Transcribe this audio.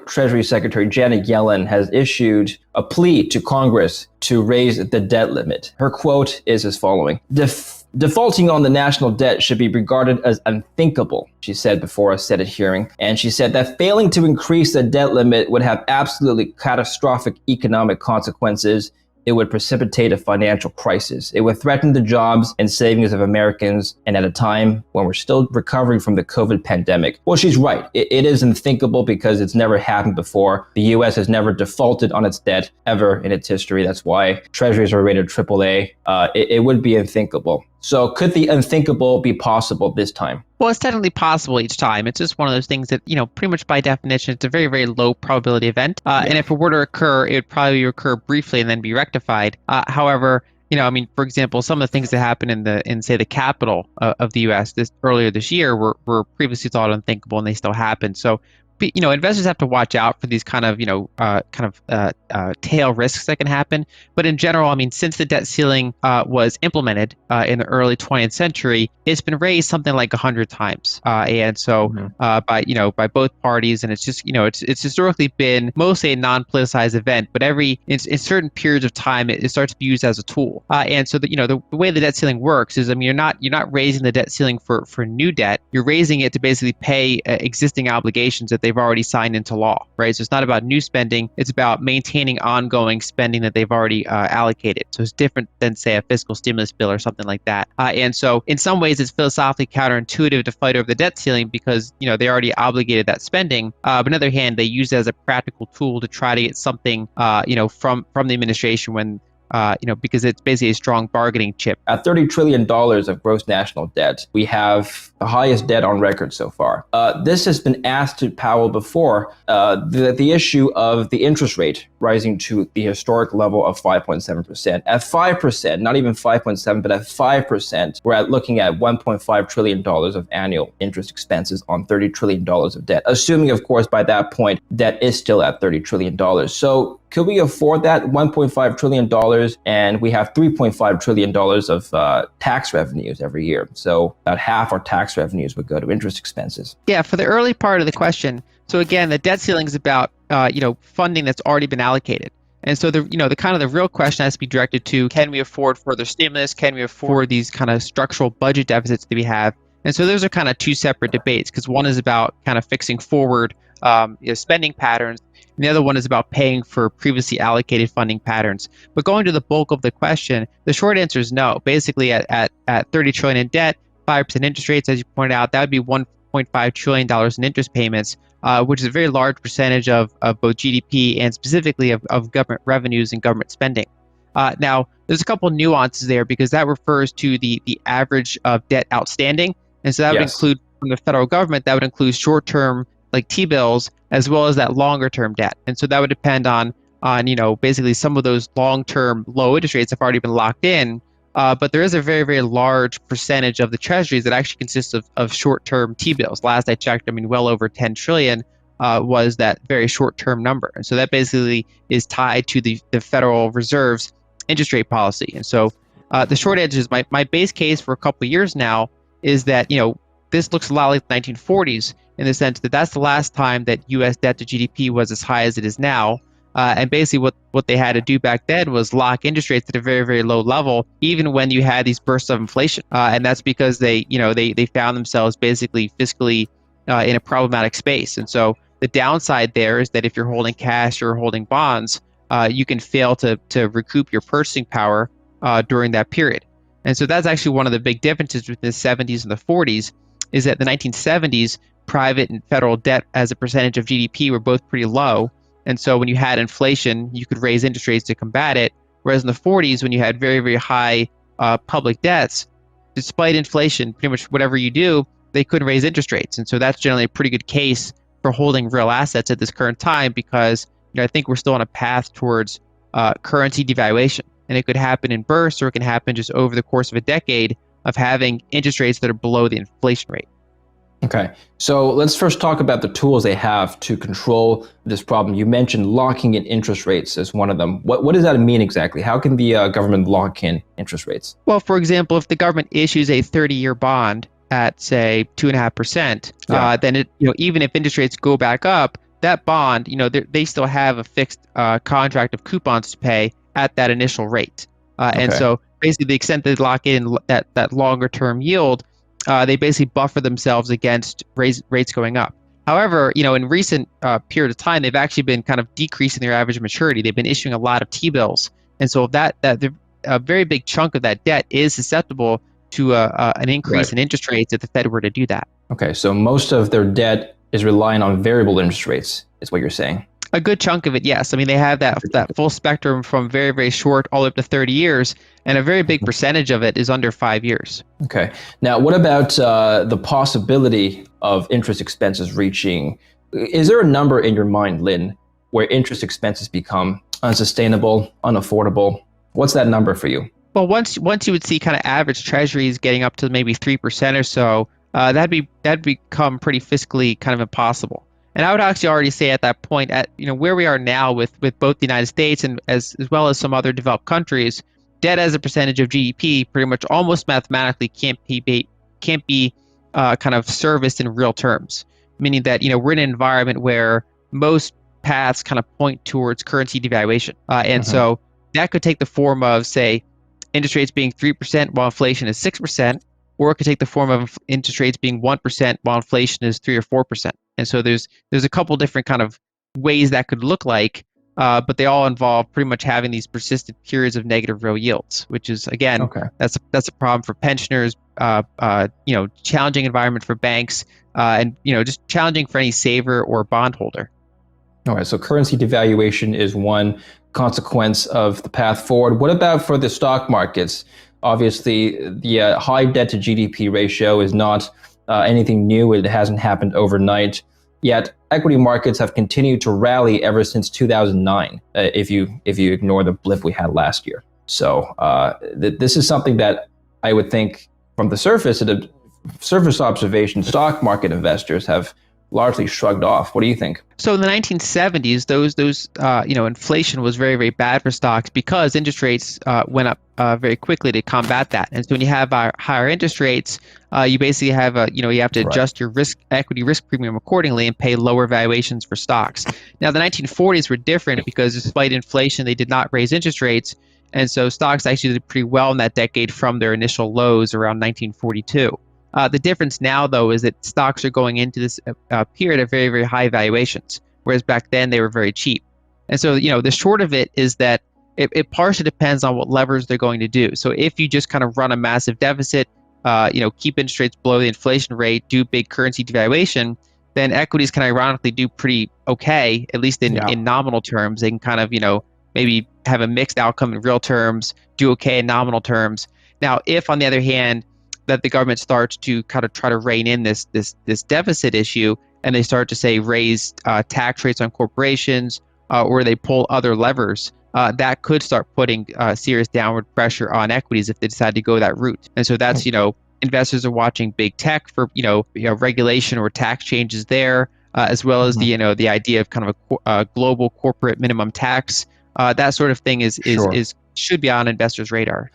Treasury Secretary Janet Yellen has issued a plea to Congress to raise the debt limit. Her quote is as following: Defaulting on the national debt should be regarded as unthinkable, she said before a Senate hearing. And she said that failing to increase the debt limit would have absolutely catastrophic economic consequences. It would precipitate a financial crisis. It would threaten the jobs and savings of Americans, and at a time when we're still recovering from the COVID pandemic. Well, she's right. It is unthinkable because it's never happened before. The U.S. has never defaulted on its debt ever in its history. That's why treasuries are rated AAA. It would be unthinkable. So could the unthinkable be possible this time? Well, it's technically possible each time. It's just one of those things that, pretty much by definition, it's a very, very low probability event. And if it were to occur, it would probably occur briefly and then be rectified. However, for example, some of the things that happened in say the capital of the U.S. earlier this year were previously thought unthinkable, and they still happen. So, investors have to watch out for these kind of tail risks that can happen. But in general, since the debt ceiling was implemented in the early 20th century, it's been raised something like 100 times. And so by both parties, and it's just, it's historically been mostly a non-politicized event, but in certain periods of time, it starts to be used as a tool. And so the way the debt ceiling works is, you're not raising the debt ceiling for new debt. You're raising it to basically pay existing obligations that they've already signed into law, right? So it's not about new spending, it's about maintaining ongoing spending that they've already allocated. So it's different than, say, a fiscal stimulus bill or something like that. And so in some ways, it's philosophically counterintuitive to fight over the debt ceiling because, they already obligated that spending. But on the other hand, they use it as a practical tool to try to get something, from the administration when because it's basically a strong bargaining chip. At $30 trillion of gross national debt, we have the highest debt on record so far. This has been asked to Powell before, the issue of the interest rate rising to the historic level of 5.7%. At 5%, not even 5.7, but at 5%, we're looking at $1.5 trillion of annual interest expenses on $30 trillion of debt, assuming, of course, by that point, debt is still at $30 trillion. So could we afford that $1.5 trillion? And we have $3.5 trillion of tax revenues every year. So about half our tax revenues would go to interest expenses. Yeah, for the early part of the question. So again, the debt ceiling is about funding that's already been allocated. And so the real question has to be directed to, can we afford further stimulus? Can we afford these kind of structural budget deficits that we have? And so those are kind of two separate debates, because one is about kind of fixing forward spending patterns. And the other one is about paying for previously allocated funding patterns. But going to the bulk of the question, the short answer is no. Basically, at $30 trillion in debt, 5% interest rates, as you pointed out, that would be $1.5 trillion in interest payments, which is a very large percentage of both GDP and specifically of government revenues and government spending. Now, there's a couple nuances there because that refers to the average of debt outstanding. And so that would include, from the federal government, that would include short-term like T-bills, as well as that longer-term debt. And so that would depend on basically some of those long-term low interest rates have already been locked in. But there is a very, very large percentage of the treasuries that actually consists of short-term T-bills. Last I checked, well over 10 trillion was that very short-term number. And so that basically is tied to the Federal Reserve's interest rate policy. And so the short answer is my base case for a couple of years now is that, this looks a lot like the 1940s in the sense that that's the last time that U.S. debt to GDP was as high as it is now. And basically what they had to do back then was lock interest rates at a very, very low level, even when you had these bursts of inflation. And that's because they found themselves basically fiscally in a problematic space. And so the downside there is that if you're holding cash or holding bonds, you can fail to recoup your purchasing power during that period. And so that's actually one of the big differences between the 70s and the 40s is that the 1970s, private and federal debt as a percentage of GDP were both pretty low. And so when you had inflation, you could raise interest rates to combat it. Whereas in the 40s, when you had very, very high public debts, despite inflation, pretty much whatever you do, they couldn't raise interest rates. And so that's generally a pretty good case for holding real assets at this current time because I think we're still on a path towards currency devaluation. And it could happen in bursts or it can happen just over the course of a decade of having interest rates that are below the inflation rate. Okay, so let's first talk about the tools they have to control this problem. You mentioned locking in interest rates as one of them. What does that mean exactly? How can the government lock in interest rates? Well, for example, if the government issues a 30-year bond at, say, 2.5%, then it, even if interest rates go back up, that bond, they still have a fixed contract of coupons to pay at that initial rate. And Okay. so basically the extent they lock in that longer term yield, they basically buffer themselves against rates going up. However, in recent period of time, they've actually been kind of decreasing their average maturity. They've been issuing a lot of T-bills. And so a very big chunk of that debt is susceptible to an increase Right. in interest rates if the Fed were to do that. Okay, so most of their debt is relying on variable interest rates, is what you're saying. A good chunk of it, yes. I mean, they have that full spectrum from very, very short all the way up to 30 years, and a very big percentage of it is under 5 years. Okay. Now, what about the possibility of interest expenses reaching? Is there a number in your mind, Lyn, where interest expenses become unsustainable, unaffordable? What's that number for you? Well, once you would see kind of average treasuries getting up to maybe 3% or so, that'd become pretty fiscally kind of impossible. And I would actually already say at that point, at where we are now with both the United States and as well as some other developed countries, debt as a percentage of GDP pretty much almost mathematically can't be kind of serviced in real terms. Meaning that we're in an environment where most paths kind of point towards currency devaluation, and so that could take the form of, say, interest rates being 3% while inflation is 6%, or it could take the form of interest rates being 1% while inflation is 3 or 4%. And so there's a couple different kind of ways that could look like, but they all involve pretty much having these persistent periods of negative real yields, which is, again, that's a problem for pensioners, challenging environment for banks, and just challenging for any saver or bondholder. All right, so currency devaluation is one consequence of the path forward. What about for the stock markets? Obviously, the high debt to GDP ratio is not anything new. It hasn't happened overnight. Yet equity markets have continued to rally ever since 2009, if you ignore the blip we had last year. So this is something that I would think, from the surface, at a surface observation, stock market investors have largely shrugged off. What do you think? So in the 1970s, those inflation was very, very bad for stocks because interest rates went up very quickly to combat that. And so when you have higher interest rates, you basically have you have to adjust your equity risk premium accordingly and pay lower valuations for stocks. Now the 1940s were different because despite inflation, they did not raise interest rates, and so stocks actually did pretty well in that decade from their initial lows around 1942. The difference now, though, is that stocks are going into this period of very, very high valuations, whereas back then they were very cheap. And so, the short of it is that it partially depends on what levers they're going to do. So if you just kind of run a massive deficit, keep interest rates below the inflation rate, do big currency devaluation, then equities can ironically do pretty okay, at least in nominal terms. They can kind of, maybe have a mixed outcome in real terms, do okay in nominal terms. Now, if on the other hand, that the government starts to kind of try to rein in this deficit issue, and they start to say raise tax rates on corporations, or they pull other levers, that could start putting serious downward pressure on equities if they decide to go that route. And so that's investors are watching big tech for regulation or tax changes there, as well as the idea of kind of a global corporate minimum tax. That sort of thing is should be on investors' radar.